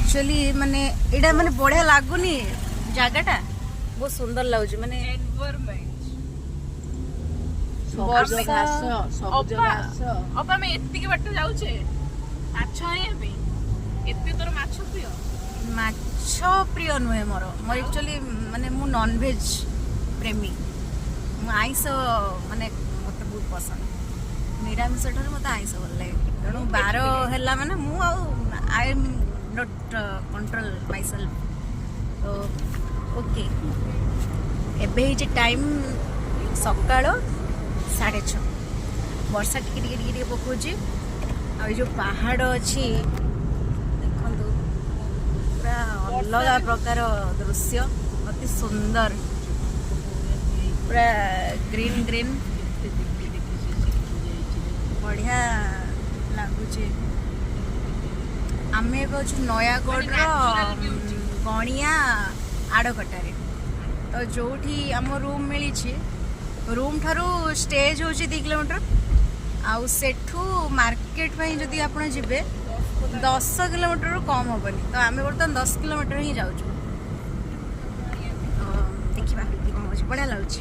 Actually माने एटा माने बढ़िया लागुनी जगहटा बहुत सुंदर लगुच माने ଅବା ଆମେ ଏତିକି ବାଟ ଯାଉଛେ ମାଛ ଆଣିବା ପାଇଁ ଏତେ ତୋର ମାଛ ପ୍ରିୟ ମାଛ ପ୍ରିୟ ନୁହେଁ ମୋର एक्चुअली माने मु नॉन वेज प्रेमी मु आइंस माने मते बहुत पसंद निरामिष ठाରୁ मते आइंस भल लागे तेणु बार हैला माने मु I am not control my self तो ओके एबे ही टाइम सकाळ 6:30 वर्षा टिके टिके टिके पकोची आ जो पहाड़ अच्छी देखो पूरा अलग प्रकार दृश्य अति सुंदर पूरा ग्रीन ग्रीन बढ़िया लगुच आम एक अच्छे नयागढ़ गणिया आड़कटारे तो जो आम रूम मिली रूम ठारू स्टेज हो 2 किलोमीटर आउ सेठू मार्केट जदि आप जीवे 10 किलोमीटर कम हेनी तो आम बर्तमान 10 किलोमीटर ही जाऊँ देखा बढ़िया लगुच।